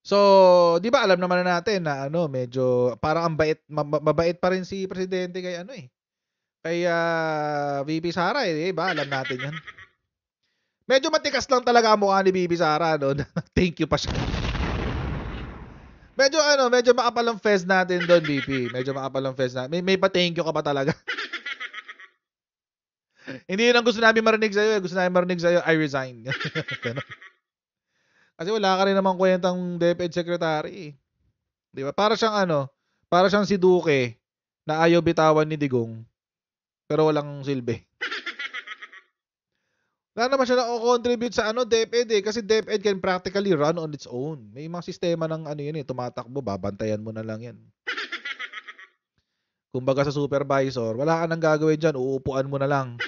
So, 'di ba alam naman na natin na ano, medyo parang ang bait mabait pa rin si presidente kay ano, eh, kay, VP Sara, eh, 'di ba alam natin 'yun. Medyo matikas lang talaga ang mukha ni VP Sara 'no, thank you pa siya. Medyo ano, medyo makapal ang fez natin do'n VP, medyo makapal ang fez na may pa-thank you ka pa talaga. Hindi 'yun ang gusto namin marinig sa'yo, eh, gusto namin marinig sa'yo, "I resign." Gano'n. Kasi wala ka rin namang kuwentang DepEd secretary, eh, 'di ba? Para siyang ano, para siyang si Duque na ayaw bitawan ni Digong, pero walang silbi. Wala naman siya nako-contribute sa ano, DepEd, eh, kasi DepEd can practically run on its own. May mga sistema ng ano 'yun, eh, tumatakbo, babantayan mo na lang 'yan. Kumbaga sa supervisor, wala ka ng gagawin diyan, uupuan mo na lang.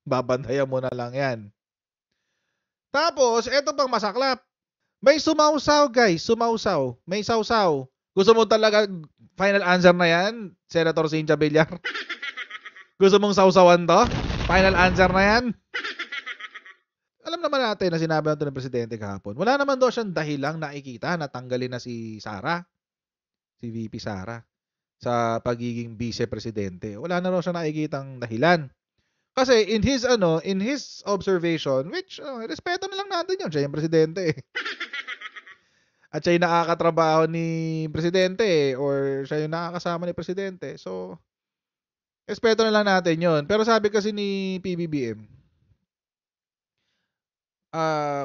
Babantayan mo na lang 'yan. Tapos eto pang masaklap, may sumawsaw guys, sumawsaw, may sawsaw. Gusto mo talaga final answer na 'yan, Senator Cynthia Villar? Gusto mong sawsawan 'to? Final answer na 'yan? Alam naman natin na sinabi na 'to ng presidente kahapon, wala naman daw siyang dahilang nakikita na tanggalin na si Sara, si VP Sara, sa pagiging vice presidente. Wala na raw siyang nakikitang dahilan. Kasi in his ano, in his observation, which respeto na lang natin 'yun, siya yung presidente, eh. At siya yung nakakatrabaho ni presidente, eh, or siya yung nakakasama ni presidente. So, respeto na lang natin 'yun. Pero sabi kasi ni PBBM,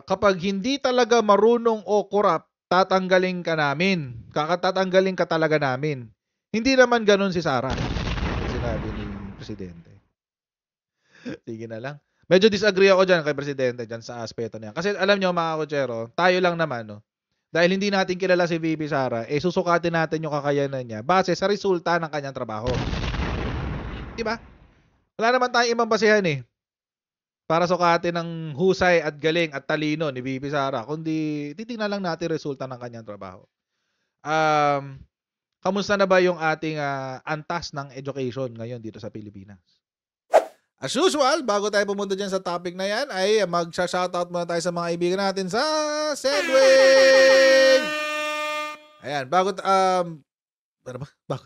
kapag hindi talaga marunong o korap, tatanggalin ka namin. Tatanggalin ka talaga namin. Hindi naman gano'n si Sara, sinabi ni presidente. Sige na lang. Medyo disagree ako diyan kay presidente diyan sa aspeto na 'yan. Kasi alam niyo mga kotsero, tayo lang naman 'no, dahil hindi natin kilala si VP Sara, eh susukatin natin yung kakayanan niya base sa resulta ng kanyang trabaho. 'Di ba? Wala naman tayong ibang basehan, eh, para sukatin ang husay at galing at talino ni VP Sara, kundi titingnan lang natin resulta ng kanyang trabaho. Um, Kamusta na ba yung ating, antas ng education ngayon dito sa Pilipinas? As usual, bago tayo pumunta diyan sa topic na 'yan, ay magsha-shoutout muna tayo sa mga kaibigan natin sa Sendwave! Ayan, ano ba? Bago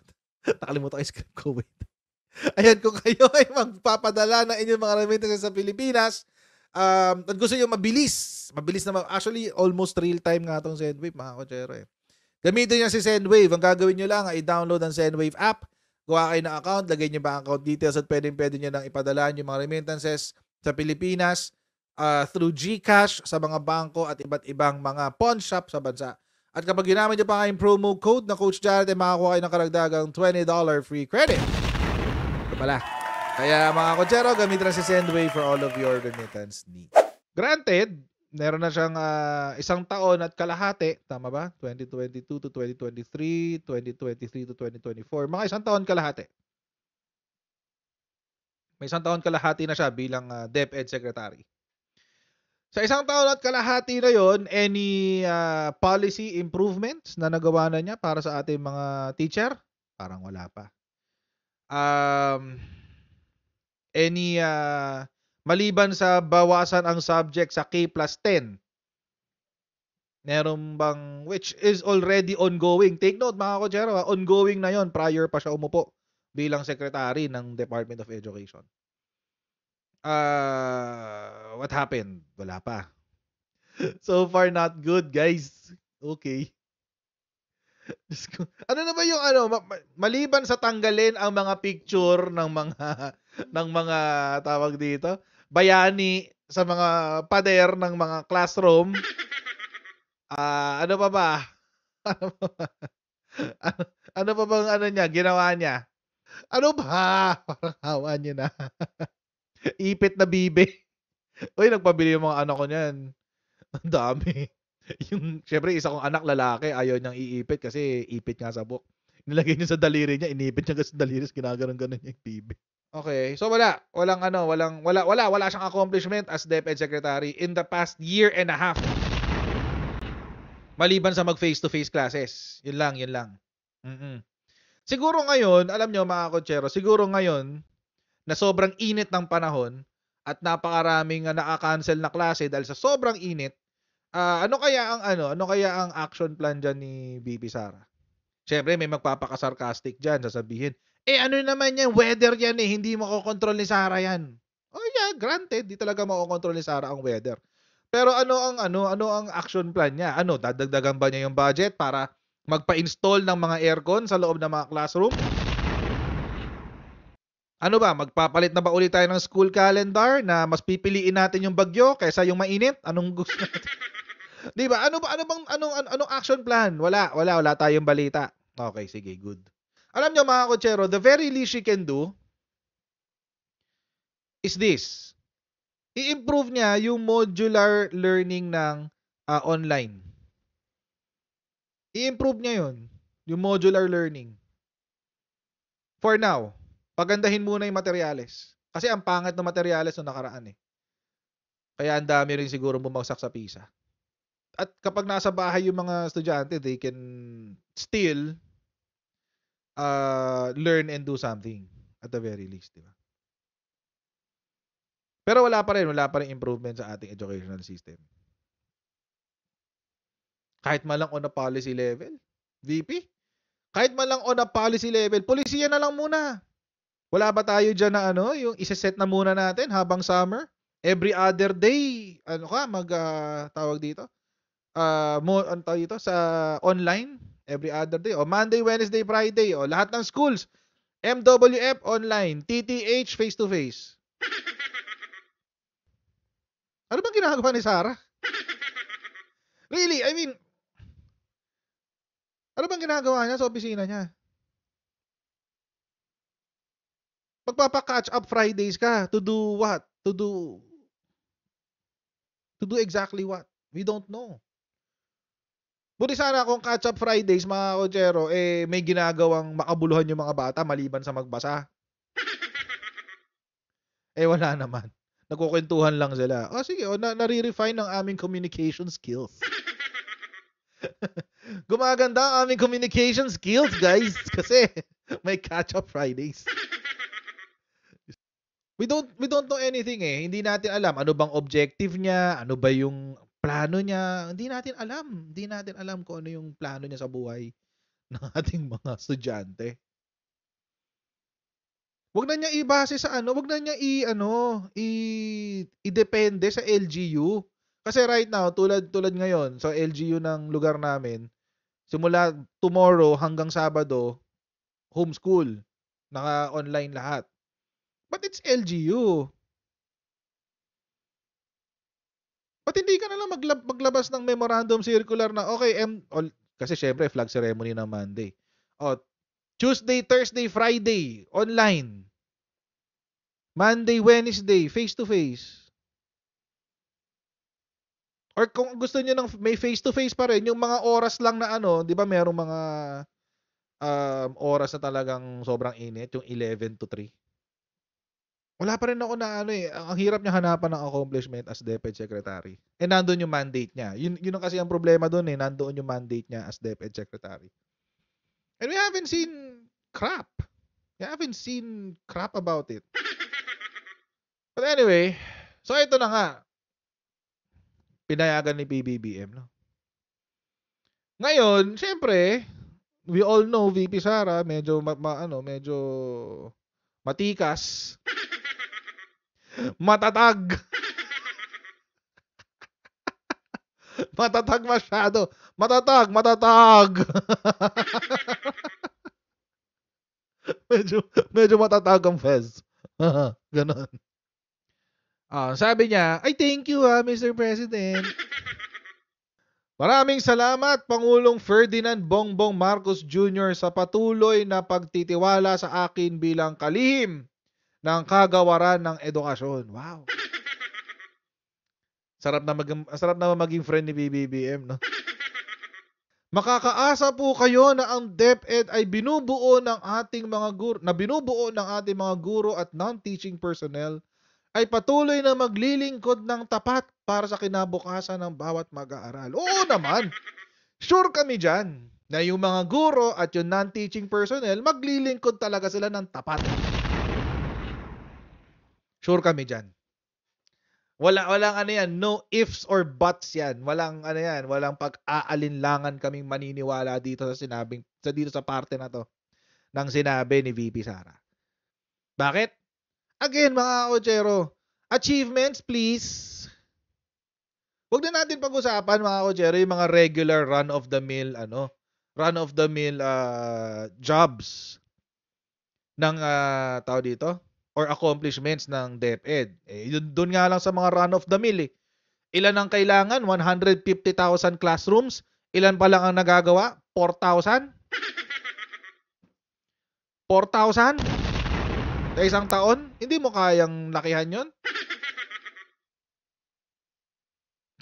nakalimutan ko yung script ko, wait. Ayan, kung kayo ay magpapadala ng inyong mga remittances sa Pilipinas, at gusto niyo mabilis na actually almost real time nga 'tong Sendwave mga kotsero, eh. Gamitin niyo si Sendwave. Ang gagawin niyo lang ay i-download ang Sendwave app, gawa kayo ng account, lagay niyo ba ang account details at pwedeng-pwede niyo nang ipadala yung mga remittances sa Pilipinas through GCash sa mga bangko at iba't ibang mga pawn shop sa bansa. At kapag ginamit niyo pa kayong promo code na Coach Jared, ay makakuha kayo ng karagdagang $20 free credit. Ito pala. Kaya mga kotsero, gamitin na si Sendwave for all of your remittance needs. Granted, meron na siyang isang taon at kalahati, tama ba? 2022 to 2023, 2023 to 2024. Mga isang taon kalahati. May isang taon kalahati na siya bilang DepEd Secretary. Sa isang taon at kalahati na yon, any policy improvements na nagawa na niya para sa ating mga teacher? Parang wala pa. Any maliban sa bawasan ang subject sa K+10, meron bang, which is already ongoing. Take note mga kotsero, ongoing na yon prior pa siya umupo bilang secretary ng Department of Education. What happened? Wala pa. So far not good, guys. Okay. Ano na ba yung maliban sa tanggalin ang mga picture ng mga ng mga tawag dito, bayani sa mga pader ng mga classroom, ano pa ba? Ano pa ba? Ano pa bang niya, ginawa niya? Ano ba? Parang hawa niyo na. Ipit na bibe. Uy, nagpabili yung mga anak ko niyan. Ang dami. Yung siyempre isa kong anak lalaki, ayaw niyang iipit kasi ipit nga sa buhok. Nilagay niya sa daliri niya, inipit niya sa daliri, ginaganon-ganon niya yung bibe. Okay, so wala siyang accomplishment as DepEd Secretary in the past year and a half. Maliban sa mag face-to-face classes. Yun lang. Siguro ngayon, alam nyo mga kotsero, siguro ngayon, na sobrang init ng panahon at napakaraming naka-cancel na klase dahil sa sobrang init, Ano kaya ang action plan diyan ni VP Sara? Siyempre may magpapaka-sarcastic diyan, sasabihin, ano naman yan, weather yan hindi makokontrol ni Sara yan. Oh yeah, granted, di talaga makokontrol ni Sara ang weather. Pero ano ang action plan niya? Dadagdagan ba niya yung budget para magpa-install ng mga aircon sa loob ng mga classroom? Ano ba, magpapalit na ba ulit tayo ng school calendar na mas pipiliin natin yung bagyo kaysa yung mainit? Anong gusto natin? 'Di ba? Anong action plan? Wala tayong balita. Okay, sige, good. Alam niyo mga kotsero, the very least she can do is this. I-improve niya yung modular learning ng online. I-improve niya yun, yung modular learning. For now, pagandahin muna yung materyales. Kasi ang pangit ng materyales nung nakaraan Kaya ang dami rin siguro bumagsak sa PISA. At kapag nasa bahay yung mga estudyante, they can still learn and do something at the very least, di ba? Pero wala pa rin improvement sa ating educational system. Kahit man lang on a policy level, VP, kahit man lang on a policy level, polisiya na lang muna. Wala ba tayo dyan na yung isa-set na muna natin habang summer? Every other day, tawag dito? Tawag dito sa online? Every other day. O Monday, Wednesday, Friday. O lahat ng schools. MWF online. TTH face-to-face. Ano bang ginagawa ni Sara? Really, I mean, ano bang ginagawa niya sa opisina niya? Magpapa-catch up Fridays ka to do what? To do exactly what? We don't know. Buti sana kung catch up Fridays, mga kotsero, may ginagawang makabuluhan yung mga bata maliban sa magbasa. Wala naman. Nagkukwentuhan lang sila. Sige, nare-refine ang aming communication skills. Gumaganda ang aming communication skills, guys. Kasi may catch-up Fridays. We don't know anything Hindi natin alam ano bang objective niya, ano ba yung plano niya. Hindi natin alam kung ano yung plano niya sa buhay ng ating mga estudyante. Wag na niya ibase sa wag na niya idepende sa LGU. Kasi right now, tulad ngayon, sa LGU ng lugar namin, simula tomorrow hanggang Sabado, homeschool. Naka-online lahat. But it's LGU. Ba't hindi ka na lang maglabas ng memorandum circular na, okay, kasi syempre, flag ceremony ng Monday. Tuesday, Thursday, Friday, online. Monday, Wednesday, face-to-face. Or kung gusto niyo ng may face-to-face pa rin, yung mga oras lang na di ba merong mga oras na talagang sobrang init, yung 11 to 3. Wala pa rin ako na ang hirap niya hanapan ng accomplishment as DepEd Secretary. Nandun yung mandate niya. Yun kasi ang problema doon nandoon yung mandate niya as DepEd Secretary. And we haven't seen crap. We haven't seen crap about it. But anyway, so ito na nga. Pinayagan ni PBBM, no? Ngayon, syempre, we all know VP Sara medyo medyo matikas. Matatag. Matatag masyado. Matatag. medyo matatag ang Fez. Ganon. Sabi niya, ay thank you Mr. President. Maraming salamat Pangulong Ferdinand Bongbong Marcos Jr. sa patuloy na pagtitiwala sa akin bilang kalihim ng kagawaran ng edukasyon. Wow. Sarap na maging friend ni BBBM, no? Makakaasa po kayo na ang DepEd ay binubuo ng ating mga guro at non-teaching personnel ay patuloy na maglilingkod ng tapat para sa kinabukasan ng bawat mag-aaral. Oo naman. Sure kami dyan na yung mga guro at yung non-teaching personnel maglilingkod talaga sila ng tapat. Sure kami dyan. Walang ano yan, no ifs or buts yan. Walang ano yan, walang pag-aalinlangan kaming maniniwala dito sa parte na to ng sinabi ni VP Sara. Bakit? Again, mga kochero, achievements please. Huwag na natin pag-usapan mga kochero yung mga regular run-of-the-mill jobs ng tao dito or accomplishments ng DepEd. Doon nga lang sa mga run-of-the-mill Ilan ang kailangan? 150,000 classrooms. Ilan pa lang ang nagagawa? 4,000? 4,000? Sa isang taon? Hindi mo kayang lakihan yon?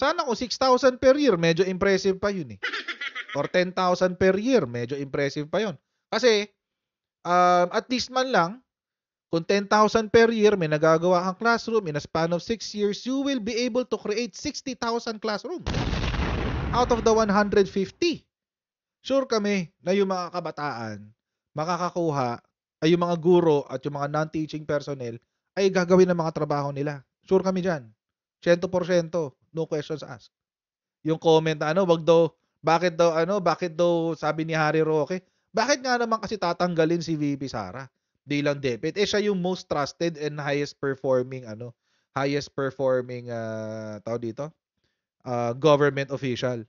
Sana kung 6,000 per year, medyo impressive pa yun Or 10,000 per year, medyo impressive pa yun. Kasi, at least man lang, kung 10,000 per year, may nagagawa kang classroom in a span of 6 years, you will be able to create 60,000 classrooms out of the 150. Sure kami na yung mga kabataan makakakuha ay yung mga guro at yung mga non-teaching personnel ay gagawin ng mga trabaho nila. Sure kami dyan. 100%. No questions asked. Yung comment na bakit daw sabi ni Harry Roque, bakit nga naman kasi tatanggalin si VP Sara? Bilang DepEd, siya yung most trusted and highest performing government official.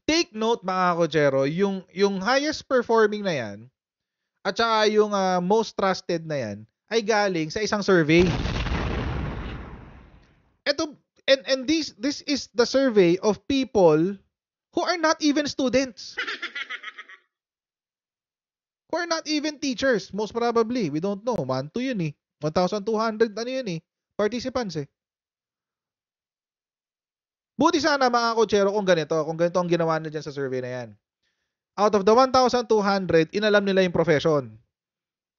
Take note mga kochero, yung highest performing na yan at saka yung most trusted na yan ay galing sa isang survey. And this is the survey of people who are not even students. Who are not even teachers, most probably. We don't know. 1,200 yun 1,200 participants Buti sana mga kochero kung ganito ang ginawa nila dyan sa survey na yan. Out of the 1,200, inalam nila yung profession.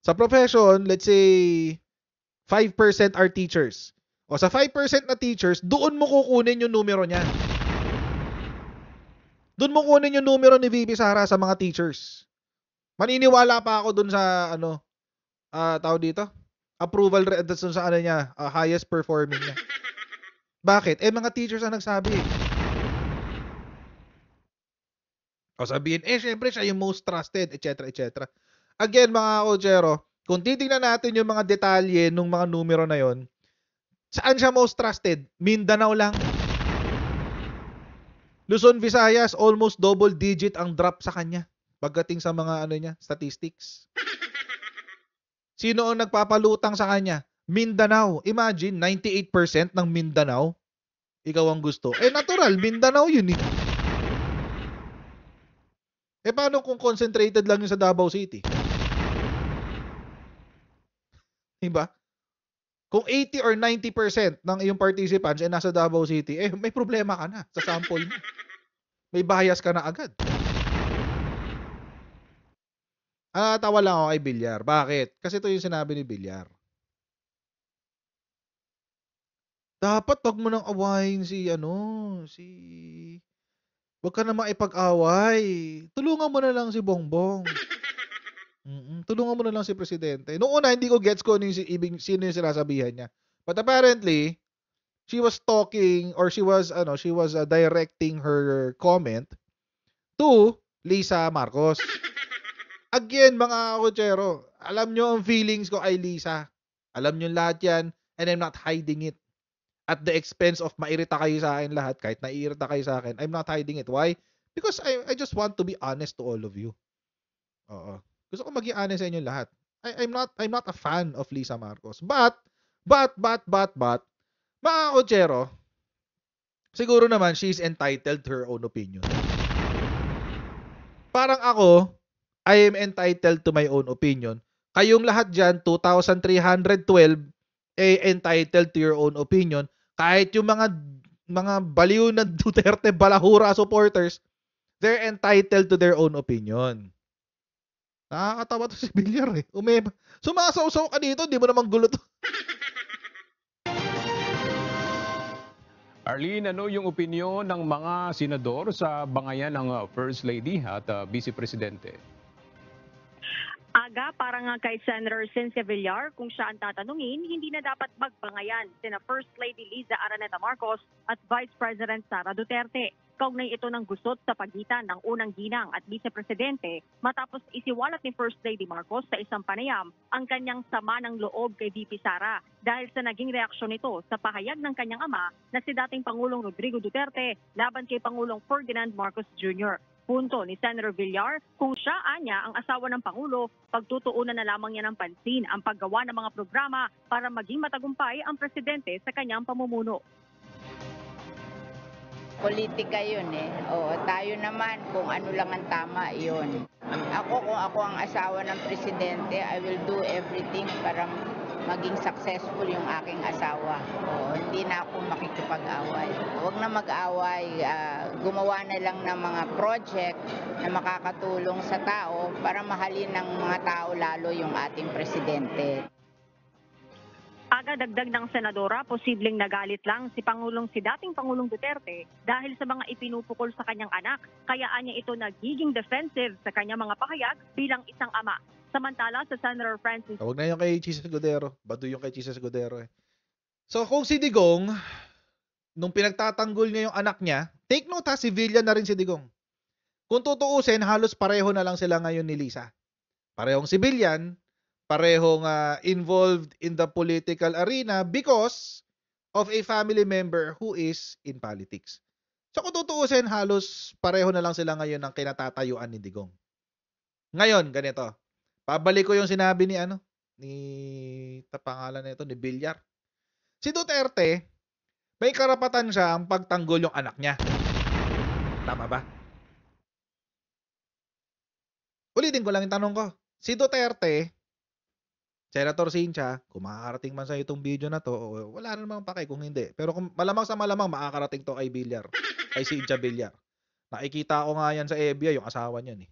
Sa profession, let's say 5% are teachers. O sa 5% na teachers, doon mo kukunin yung numero niya. Doon mo kunin yung numero ni VP Sara sa mga teachers. Maniniwala pa ako dun sa approval rate dun sa highest performing niya. Bakit? Mga teachers ang nagsabi. O sabihin, syempre siya yung most trusted, etc. etc. Again, mga kochero, kung titingnan natin yung mga detalye ng mga numero na yon, saan siya most trusted? Mindanao lang. Luzon, Visayas, almost double digit ang drop sa kanya pagdating sa mga statistics. Sino ang nagpapalutang sa kanya? Mindanao. Imagine, 98% ng Mindanao. Ikaw ang gusto. Natural, Mindanao yun paano kung concentrated lang yun sa Davao City? Diba? Kung 80 or 90% ng iyong participants ay nasa Davao City, may problema ka na sa sample mo. May bias ka na agad. Tawa lang ako kay Villar. Bakit? Kasi ito yung sinabi ni Villar. Dapat wag mo nang awayin wag ka na maipag-away. Tulungan mo na lang si Bongbong. Tulungan mo na lang si Presidente. Noong una, hindi ko gets ko sino yung sinasabihan niya. But apparently, she was talking or she was directing her comment to Lisa Marcos. Again, mga kochero, alam nyo ang feelings ko kay Lisa. Alam nyo lahat yan and I'm not hiding it. At the expense of mairita kayo sa akin lahat, kahit naiirita kayo sa akin, I'm not hiding it. Why? Because I just want to be honest to all of you. Oo. Gusto ko maging honest sa inyo lahat. I'm not a fan of Lisa Marcos. But, mga kochero, siguro naman she's entitled to her own opinion. Parang ako, I am entitled to my own opinion. Kayong lahat dyan, 2,312, entitled to your own opinion. Kahit yung mga baliw na Duterte Balahura supporters, they're entitled to their own opinion. Nakakatawa to si Villar sumasaw-saw ka dito, hindi mo naman gulo to. Arlene, ano yung opinyon ng mga senador sa bangayan ng First Lady at Vice Presidente? Aga, para nga kay Senator Cynthia Villar, kung siya ang tatanungin, hindi na dapat magbangayan sina First Lady Liza Araneta Marcos at Vice President Sara Duterte. Kaugnay ito ng gusot sa pagitan ng unang ginang at vice-presidente matapos isiwalat ni First Lady Marcos sa isang panayam ang kanyang sama ng loob kay VP Sara dahil sa naging reaksyon nito sa pahayag ng kanyang ama na si dating Pangulong Rodrigo Duterte laban kay Pangulong Ferdinand Marcos Jr. Punto ni Senator Villar, kung siya anya ang asawa ng Pangulo, pagtutuunan na lamang niya ng pansin ang paggawa ng mga programa para maging matagumpay ang presidente sa kanyang pamumuno. Politika yun eh. Oo, tayo naman kung ano lang ang tama yun. Kung ako ang asawa ng presidente, I will do everything para maging successful yung aking asawa. Oo, hindi na ako makikipag-away. Huwag na mag-away, gumawa na lang ng mga project na makakatulong sa tao para mahalin ng mga tao lalo yung ating presidente. Aga dagdag ng senadora, posibleng nagalit lang si dating Pangulong Duterte dahil sa mga ipinupukol sa kanyang anak. Kaya anya ito nagiging defensive sa kanyang mga pahayag bilang isang ama. Samantala sa Senator Francis. Huwag na yung kay Chisa Escudero. Bado yung kay Chisa Escudero eh. So kung si Digong, nung pinagtatanggol niya yung anak niya, take note ha, civilian na rin si Digong. Kung tutuusin, halos pareho na lang sila ngayon ni Lisa. Parehong civilian, parehong involved in the political arena because of a family member who is in politics. So kung tutuusin, halos pareho na lang sila ngayon ng kinatatayuan ni Digong. Ngayon, ganito. Pabalik ko yung sinabi ni pangalan nito ni Villar. Si Duterte, may karapatan siya ang pagtanggol yung anak niya. Tama ba? Ulitin ko lang yung tanong ko. Si Duterte, Senator Cynthia, kung makakarating man sa itong video na to, wala na namang pake kung hindi. Pero kung malamang sa malamang, makakarating to kay Villar. Kay Cynthia Villar. Nakikita ko nga yan sa EBIA, yung asawa niyan eh.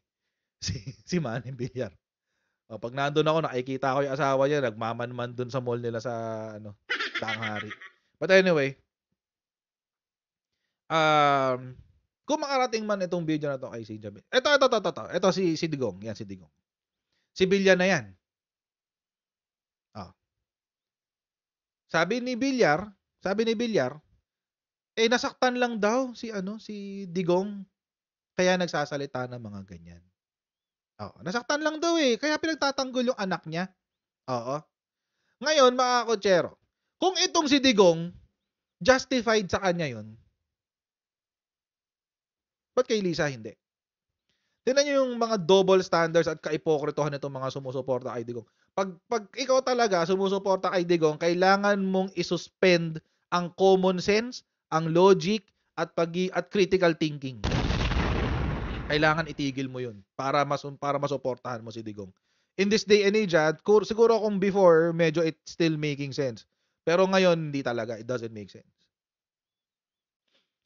Si Manny Villar. O, pag nandun ako, nakikita ko yung asawa niya, nagmamanman dun sa mall nila sa, Tanghari. But anyway, kung makarating man itong video na to kay Cynthia Villar. Ito, si Digong. Yan, si Digong. Si Villar na yan. Sabi ni Villar, nasaktan lang daw si Digong, kaya nagsasalita ng mga ganyan. Oo, nasaktan lang daw kaya pinagtatanggol yung anak niya. Oo. Ngayon, mga kotsero, kung itong si Digong, justified sa kanya yun, ba't kay Lisa hindi? Tingnan nyo yung mga double standards at kaipokritohan nitong mga sumusuporta kay Digong. Pag ikaw talaga sumusuporta kay Digong, kailangan mong isuspend ang common sense, ang logic, at critical thinking. Kailangan itigil mo yun para masuportahan mo si Digong. In this day and age, siguro kung before, medyo it's still making sense. Pero ngayon, hindi talaga. It doesn't make sense.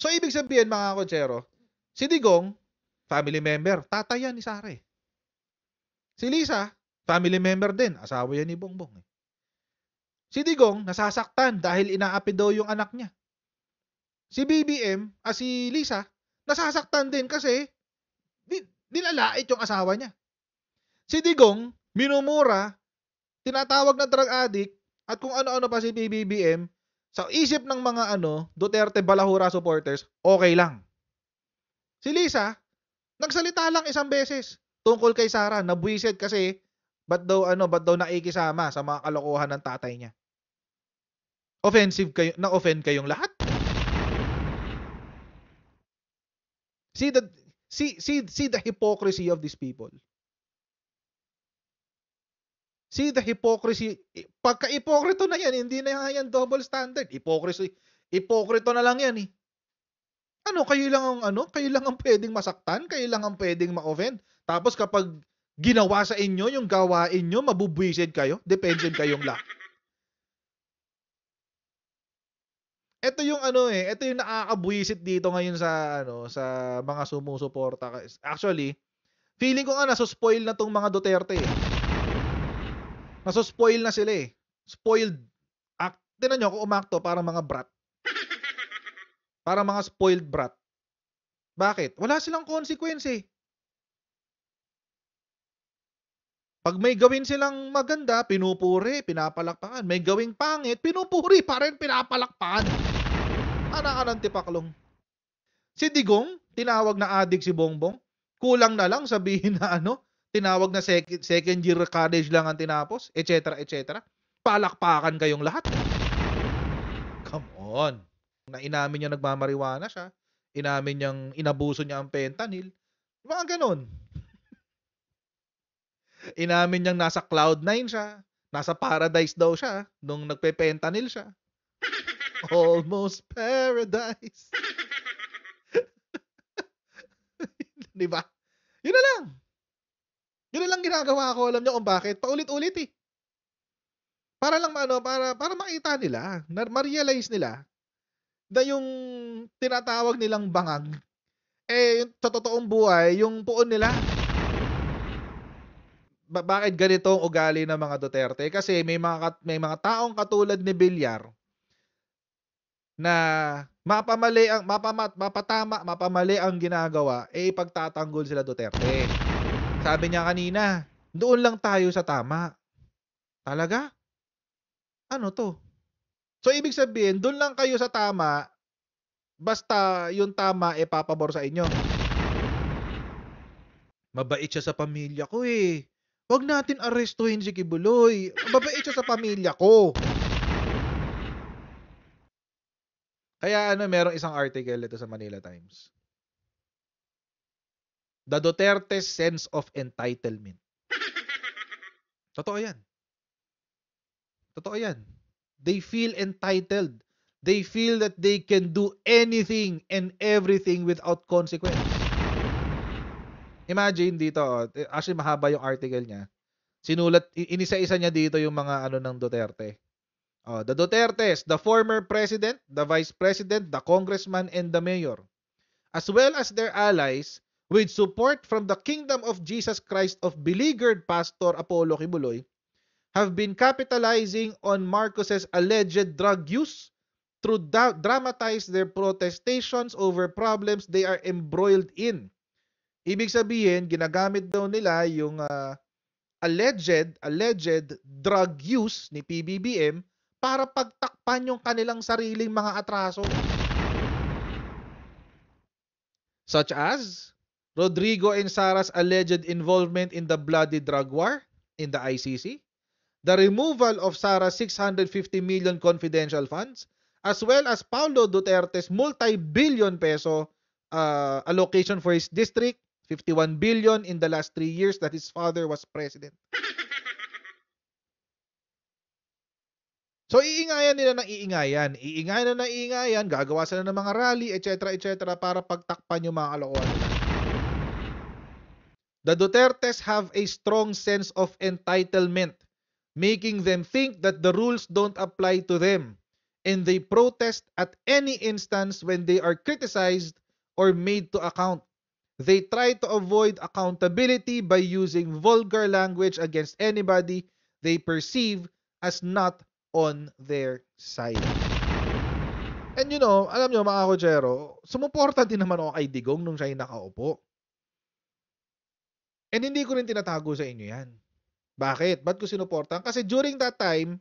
So, ibig sabihin, mga kotsero, si Digong, family member, tatay yan ni Sara eh. Si Lisa, family member din, asawa yan ni Bongbong eh. Si Digong, nasasaktan dahil inaapi daw yung anak niya. Si BBM, si Lisa, nasasaktan din kasi nilalait yung asawa niya. Si Digong, minumura, tinatawag na drug addict, at kung ano-ano pa si BBM, sa isip ng mga Duterte Balahura supporters, okay lang. Si Lisa, nagsalita lang isang beses tungkol kay Sara, nabwisit kasi ba't daw nakikisama sa mga kalokohan ng tatay niya. Offensive kayo, na-offend kayong lahat. See the hypocrisy of these people. See the hypocrisy. Pagka-ipokrito na yan, hindi na yan double standard. Ipokrito na lang yan eh. Kayo lang ang pwedeng masaktan, kayo lang ang pwedeng ma-offend. Tapos kapag ginawa sa inyo yung gawain nyo, mabubwisid kayo, defensive kayong lahat. Ito yung ito yung nakakabwisit dito ngayon sa mga sumusuporta. Actually, feeling ko nga nasuspoil na tong mga Duterte eh. Nasuspoil na sila eh. Spoiled. Tingnan nyo kung umakto parang mga brat. Parang mga spoiled brat. Bakit? Wala silang consequence eh. Pag may gawin silang maganda, pinupuri, pinapalakpakan. May gawing pangit, pinupuri pa rin, pinapalakpakan. Anak ka ng tipaklong. Si Digong, tinawag na adik si Bongbong. Kulang na lang sabihin na tinawag na second year college lang ang tinapos, etc. etc. Palakpakan kayong lahat. Come on. Na inamin niya nagmamariwana siya, inamin niyang inabuso niya ang fentanyl. Mga ganon. Inamin niyang nasa cloud 9 siya, nasa paradise daw siya nung nagpe-fentanyl siya. Almost paradise. Di ba? Yun na lang. Yun na lang ginagawa ko. Alam niyo kung bakit? Paulit-ulit eh. Para lang para makita nila, ma-realize nila na yung tinatawag nilang bangag, sa totoong buhay, yung puon nila. Bakit ganito ang ugali ng mga Duterte? Kasi may mga taong katulad ni Villar na mapamali ang ginagawa, ipagtatanggol sila Duterte. Sabi niya kanina, doon lang tayo sa tama. Talaga? Ano to? So, ibig sabihin, doon lang kayo sa tama, basta yung tama papabor sa inyo. Mabait siya sa pamilya ko eh. Huwag natin arestuhin si Kibuloy. Mabait siya sa pamilya ko. Kaya merong isang article ito sa Manila Times. The Duterte's sense of entitlement. Totoo yan. Totoo yan. They feel entitled. They feel that they can do anything and everything without consequence. Imagine dito, actually mahaba yung article niya. Sinulat, inisa-isa niya dito yung mga ng Duterte. The Dutertes, the former president, the vice president, the congressman, and the mayor, as well as their allies, with support from the Kingdom of Jesus Christ of beleaguered Pastor Apollo Kibuloy, have been capitalizing on Marcos's alleged drug use through dramatize their protestations over problems they are embroiled in. Ibig sabihin, ginagamit daw nila yung alleged drug use ni PBBM para pagtakpan yung kanilang sariling mga atraso. Such as Rodrigo and Sara's alleged involvement in the bloody drug war in the ICC, the removal of Sara's 650 million confidential funds, as well as Paulo Duterte's multi-billion peso allocation for his district, 51 billion in the last 3 years that his father was president. So, iingayan nila ng iingayan. Iingayan na ng iingayan, gagawa sila ng mga rally, etc. etc. para pagtakpan yung mga kalokohan nila. The Dutertes have a strong sense of entitlement, making them think that the rules don't apply to them, and they protest at any instance when they are criticized or made to account. They try to avoid accountability by using vulgar language against anybody they perceive as not on their side. And alam nyo mga kochero, sumuporta din naman ako kay Digong nung siya nakaupo. And hindi ko rin tinatago sa inyo yan. Bakit? Ba't ko sinuportahan? Kasi during that time,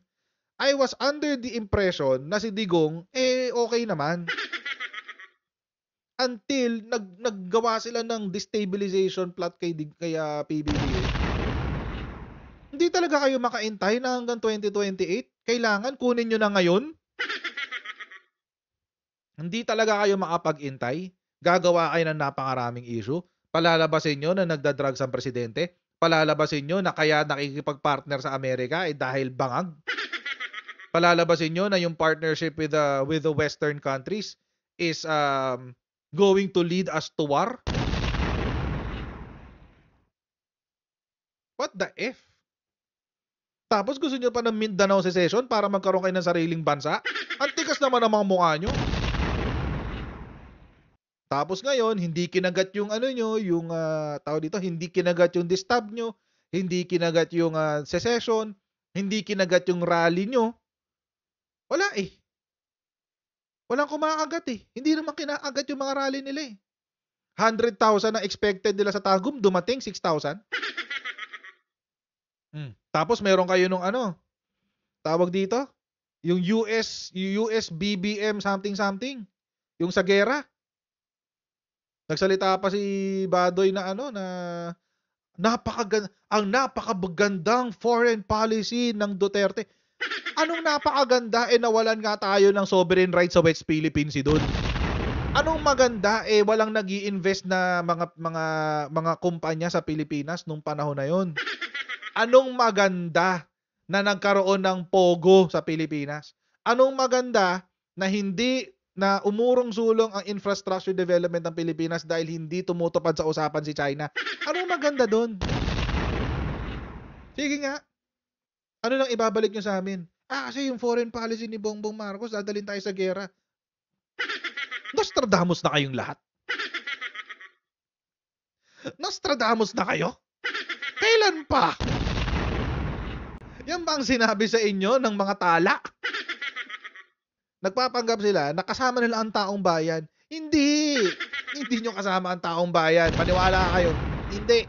I was under the impression na si Digong, okay naman. Until naggawa sila ng destabilization plot kay PBBM. Hindi talaga kayo makaintay na hanggang 2028? Kailangan kunin nyo na ngayon? Hindi talaga kayo makapag-intay? Gagawa kayo ng napakaraming issue? Palalabasin nyo na nagda-drugs ang presidente? Palalabasin nyo na kaya nakikipag-partner sa Amerika dahil bangag? Palalabasin nyo na yung partnership with the Western countries is going to lead us to war? What the F? Tapos gusto nyo pa ng Mindanao secession para magkaroon kayo ng sariling bansa? Antikas naman ang mga mukha nyo. Tapos ngayon, hindi kinagat yung hindi kinagat yung distab nyo, hindi kinagat yung secession, hindi kinagat yung rally nyo. Wala eh. Walang kumakagat eh. Hindi naman kinakagat yung mga rally nila eh. 100,000 na expected nila sa Tagum, dumating 6,000. Tapos meron kayo nung ano, tawag dito, yung US BBM something, yung sa gera. Nagsalita pa si Badoy na ano, na ang napakagandang foreign policy ng Duterte. Anong napakaganda? Nawalan nga tayo ng sovereign rights sa West Philippines doon. Anong maganda? Walang nag-i-invest na mga kumpanya sa Pilipinas nung panahon na yon. Anong maganda na nagkaroon ng pogo sa Pilipinas? Anong maganda na hindi na umurong-sulong ang infrastructure development ng Pilipinas dahil hindi tumutupad sa usapan si China? Anong maganda doon? Sige nga. Ano nang ibabalik nyo sa amin? Kasi yung foreign policy ni Bongbong Marcos, dadalhin tayo sa gera. Nostradamus na kayong lahat. Nostradamus na kayo? Kailan pa? Yan ba ang sinabi sa inyo ng mga tala? Nagpapanggap sila na kasama nila ang taong bayan. Hindi. Hindi nyo kasama ang taong bayan. Paniwala kayo. Hindi.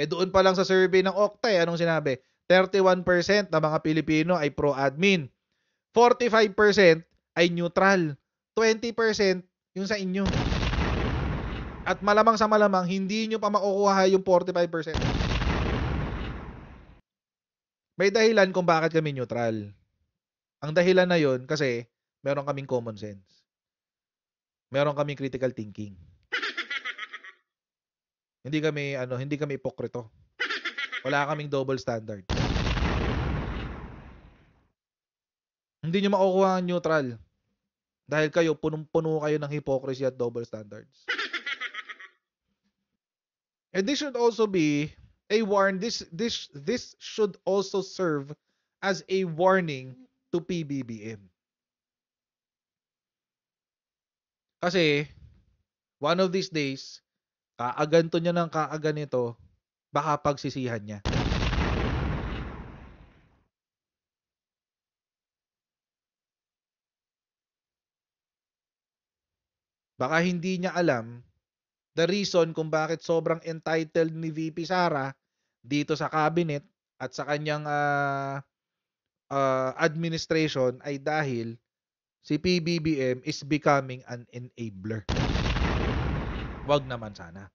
Doon pa lang sa survey ng Oktay, anong sinabi? 31% ng mga Pilipino ay pro-admin. 45% ay neutral. 20% yung sa inyo. At malamang sa malamang, hindi nyo pa makukuha yung 45%. May dahilan kung bakit kami neutral. Ang dahilan na yon kasi meron kaming common sense. Meron kaming critical thinking. Hindi kami ipokrito. Wala kaming double standard. Hindi nyo makukuha ang neutral. Dahil kayo, punong-puno kayo ng hypocrisy at double standards. And this should also be a warning. This should also serve as a warning to PBBM. Kasi, one of these days, kaaganto niya ng kaaganito, baka pagsisihan niya. Baka hindi niya alam the reason kung bakit sobrang entitled ni VP Sara dito sa cabinet at sa kanyang administration ay dahil si PBBM is becoming an enabler. Wag naman sana.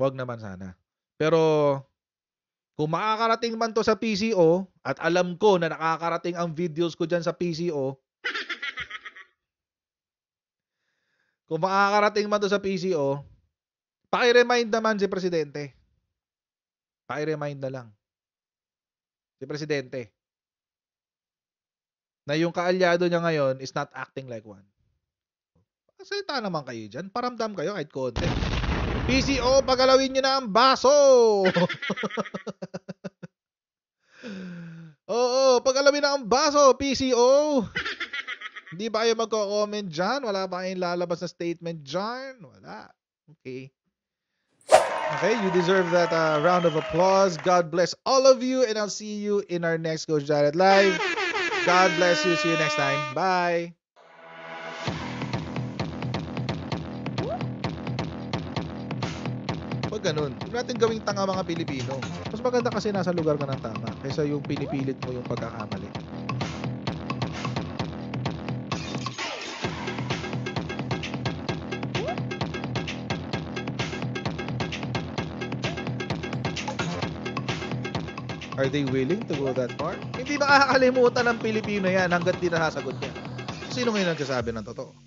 Wag naman sana. Pero kung makakarating man to sa PCO, at alam ko na nakakarating ang videos ko dyan sa PCO, kung makakarating man to sa PCO, paki-remind naman si Presidente. Paki-remind na lang. Si Presidente. Na yung kaalyado niya ngayon is not acting like one. Salita naman kayo dyan. Paramdam kayo kahit konti. PCO, pagalawin nyo na ang baso! Oo, pagalawin na ang baso, PCO! Hindi ba kayo magko-comment dyan? Wala ba kayong lalabas na statement dyan? Wala. Okay. Okay, you deserve that round of applause. God bless all of you, and I'll see you in our next Coach Jared Live. God bless you. See you next time. Bye. Pag ganun, huwag natin gawing tanga mga Pilipino. Mas maganda kasi nasa lugar ka ng tama kaysa yung pinipilit mo yung pagkakamali. Are they willing to go that far? Hindi makakalimutan ng Pilipino yan hanggat di nasasagot niya. Sino ngayon nagsasabi ng totoo?